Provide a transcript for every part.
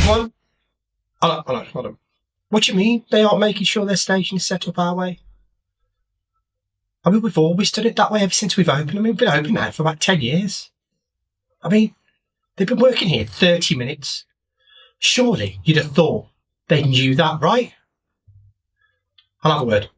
big one. Hold on. What do you mean they aren't making sure their station is set up our way? I mean, we've always done it that way ever since we've opened. I mean, we've been open now for about 10 years. I mean, they've been working here 30 minutes. Surely you'd have thought they knew that, right? I'll have a word.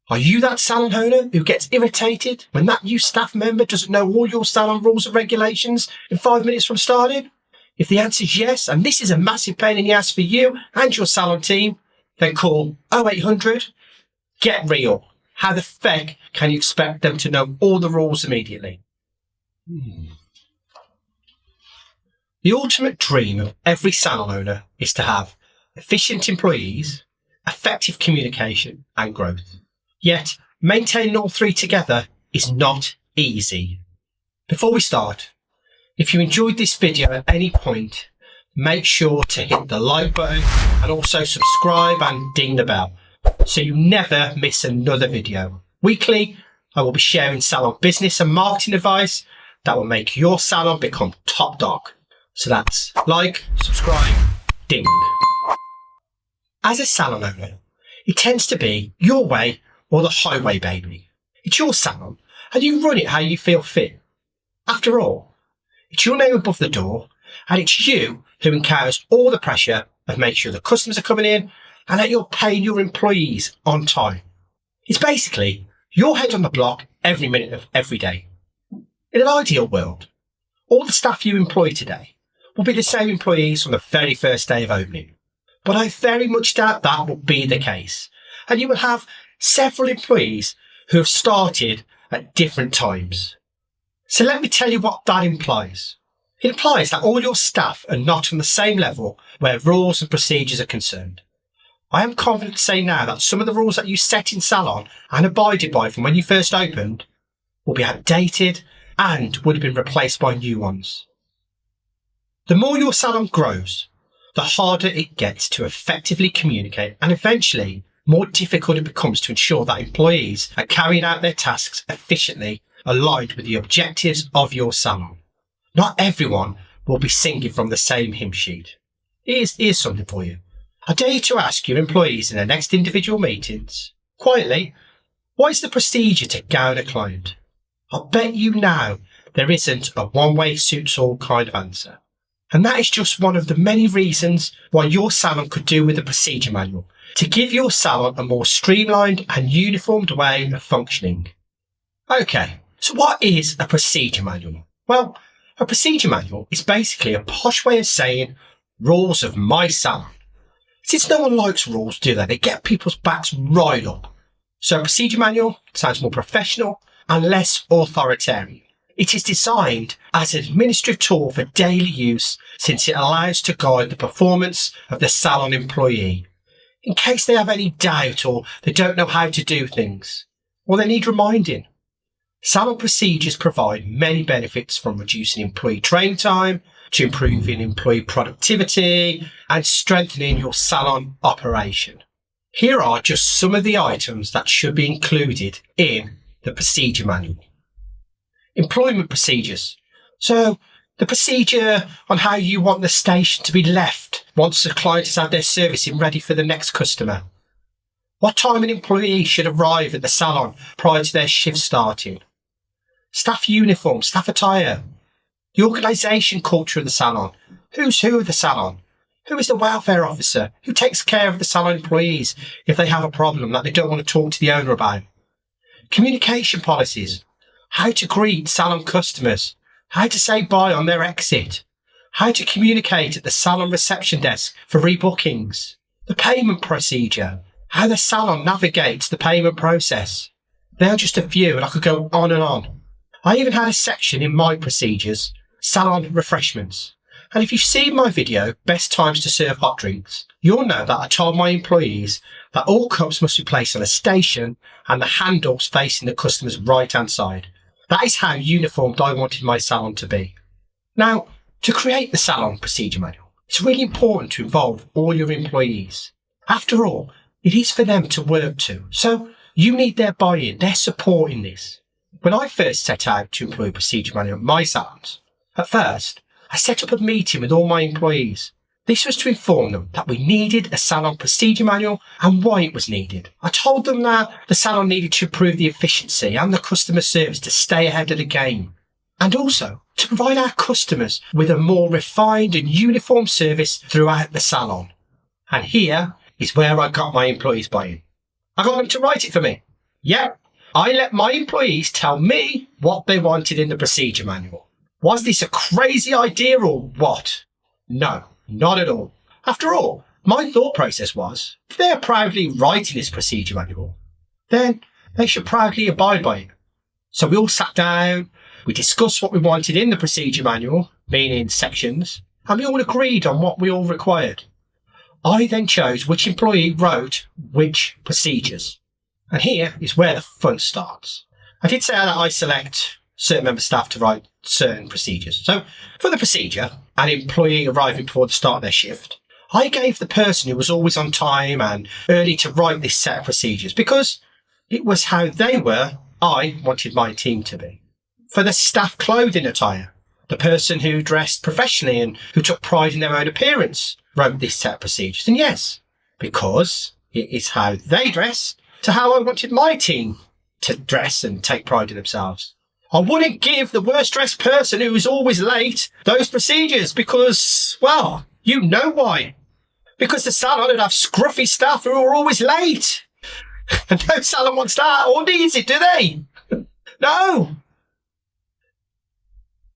Are you that salon owner who gets irritated when that new staff member doesn't know all your salon rules and regulations in 5 minutes from starting? If the answer is yes, and this is a massive pain in the ass for you and your salon team, then call 0800 Get Real. How the feck can you expect them to know all the rules immediately? The ultimate dream of every salon owner is to have efficient employees, effective communication and growth. Yet, maintaining all three together is not easy. Before we start, if you enjoyed this video at any point, make sure to hit the like button and also subscribe and ding the bell so you never miss another video. Weekly, I will be sharing salon business and marketing advice that will make your salon become top dog. So that's like, subscribe, ding. As a salon owner, it tends to be your way or the highway, baby. It's your salon and you run it how you feel fit. After all, it's your name above the door and it's you who encounters all the pressure of making sure the customers are coming in and that you're paying your employees on time. It's basically your head on the block every minute of every day. In an ideal world, all the staff you employ today will be the same employees from the very first day of opening. But I very much doubt that will be the case. And you will have several employees who have started at different times. So let me tell you what that implies. It implies that all your staff are not on the same level where rules and procedures are concerned. I am confident to say now that some of the rules that you set in salon and abided by from when you first opened will be outdated and would have been replaced by new ones. The more your salon grows, the harder it gets to effectively communicate and eventually more difficult it becomes to ensure that employees are carrying out their tasks efficiently aligned with the objectives of your salon. Not everyone will be singing from the same hymn sheet. Here's something for you. I dare you to ask your employees in their next individual meetings, quietly, what is the procedure to gown a client? I'll bet you now there isn't a one-way suits all kind of answer. And that is just one of the many reasons why your salon could do with a procedure manual to give your salon a more streamlined and uniformed way of functioning. Okay, so what is a procedure manual? Well, a procedure manual is basically a posh way of saying rules of my salon. Since no one likes rules, do they? They get people's backs right up. So a procedure manual sounds more professional and less authoritarian. It is designed as an administrative tool for daily use since it allows to guide the performance of the salon employee in case they have any doubt or they don't know how to do things or they need reminding. Salon procedures provide many benefits from reducing employee training time to improving employee productivity and strengthening your salon operation. Here are just some of the items that should be included in the procedure manual. Employment procedures. So the procedure on how you want the station to be left once the client has had their servicing ready for the next customer. What time an employee should arrive at the salon prior to their shift starting. Staff uniform, staff attire. The organisation culture of the salon. Who's who of the salon? Who is the welfare officer? Who takes care of the salon employees if they have a problem that they don't want to talk to the owner about? Communication policies. How to greet salon customers. How to say bye on their exit. How to communicate at the salon reception desk for rebookings. The payment procedure. How the salon navigates the payment process. They are just a few and I could go on and on. I even had a section in my procedures, salon refreshments. And if you've seen my video, Best Times to Serve Hot Drinks, you'll know that I told my employees that all cups must be placed on a station and the handles facing the customer's right-hand side. That is how uniformed I wanted my salon to be. Now, to create the salon procedure manual, it's really important to involve all your employees. After all, it is for them to work to, so you need their buy-in, their support in this. When I first set out to employ a procedure manual at my salons, at first, I set up a meeting with all my employees. This was to inform them that we needed a salon procedure manual and why it was needed. I told them that the salon needed to improve the efficiency and the customer service to stay ahead of the game, and also to provide our customers with a more refined and uniform service throughout the salon. And here is where I got my employees buy-in. I got them to write it for me. Yep, I let my employees tell me what they wanted in the procedure manual. Was this a crazy idea or what? No, not at all. After all, my thought process was, if they're proudly writing this procedure manual, then they should proudly abide by it. So we all sat down, we discussed what we wanted in the procedure manual, meaning sections, and we all agreed on what we all required. I then chose which employee wrote which procedures. And here is where the fun starts. I did say that I select certain member staff to write certain procedures. So for the procedure, an employee arriving before the start of their shift, I gave the person who was always on time and early to write this set of procedures because it was how they were I wanted my team to be. For the staff clothing attire, the person who dressed professionally and who took pride in their own appearance wrote this set of procedures. And yes, because it is how they dress to how I wanted my team to dress and take pride in themselves. I wouldn't give the worst dressed person who was always late those procedures because, well, you know why. Because the salon would have scruffy staff who are always late. And no salon wants that or needs it, do they? No.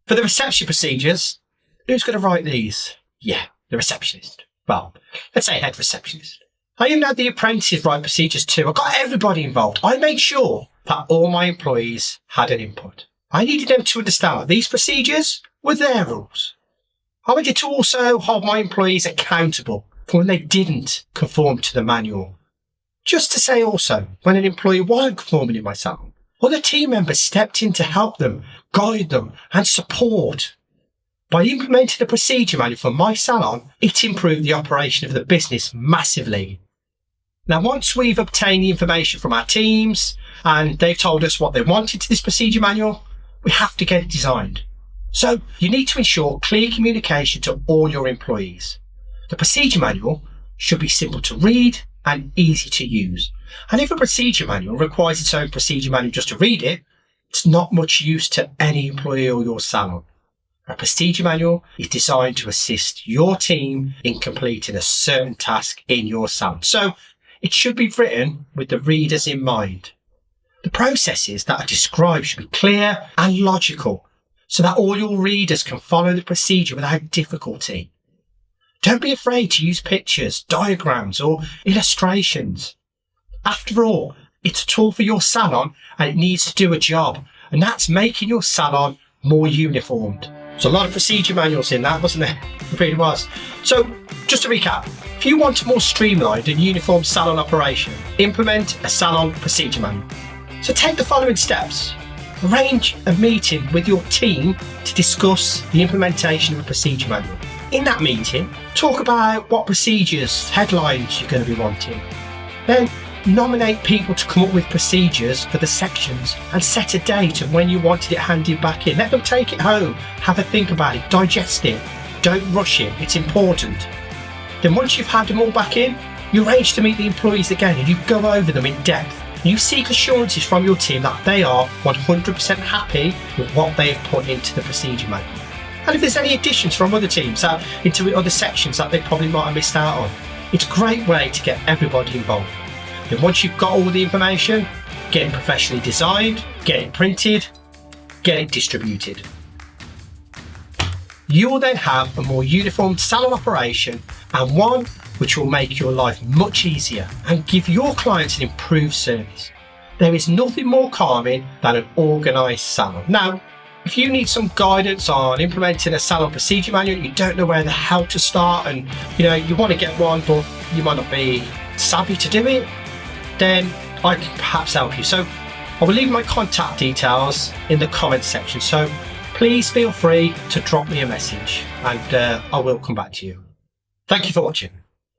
For the reception procedures, who's going to write these? Yeah, the receptionist. Well, let's say head receptionist. I even had the apprentices write procedures too. I got everybody involved. I made sure that all my employees had an input. I needed them to understand that these procedures were their rules. I wanted to also hold my employees accountable for when they didn't conform to the manual. Just to say also, when an employee wasn't conforming in my salon, other team members stepped in to help them, guide them and support. By implementing the procedure manual for my salon, it improved the operation of the business massively. Now, once we've obtained the information from our teams and they've told us what they wanted to this procedure manual, we have to get it designed. So you need to ensure clear communication to all your employees. The procedure manual should be simple to read and easy to use. And if a procedure manual requires its own procedure manual just to read it, it's not much use to any employee or your salon. A procedure manual is designed to assist your team in completing a certain task in your salon. So it should be written with the readers in mind. The processes that are described should be clear and logical so that all your readers can follow the procedure without difficulty. Don't be afraid to use pictures, diagrams or illustrations. After all, it's a tool for your salon and it needs to do a job, and that's making your salon more uniformed. So a lot of procedure manuals in that, wasn't there? It really was. So just to recap, if you want a more streamlined and uniform salon operation, implement a salon procedure manual. So take the following steps. Arrange a meeting with your team to discuss the implementation of a procedure manual. In that meeting, talk about what procedures, headlines you're going to be wanting. Then nominate people to come up with procedures for the sections and set a date of when you wanted it handed back in. Let them take it home, have a think about it, digest it. Don't rush it, it's important. Then once you've had them all back in, you arrange to meet the employees again and you go over them in depth. You seek assurances from your team that they are 100% happy with what they have put into the procedure manual. And if there's any additions from other teams into other sections that they probably might have missed out on, it's a great way to get everybody involved. Then once you've got all the information, get it professionally designed, get it printed, get it distributed. You will then have a more uniform salon operation and one which will make your life much easier and give your clients an improved service. There is nothing more calming than an organised salon. Now, if you need some guidance on implementing a salon procedure manual, you don't know where the hell to start and you want to get one but you might not be savvy to do it, then I can perhaps help you. So I will leave my contact details in the comments section, so please feel free to drop me a message and I will come back to you. Thank you for watching.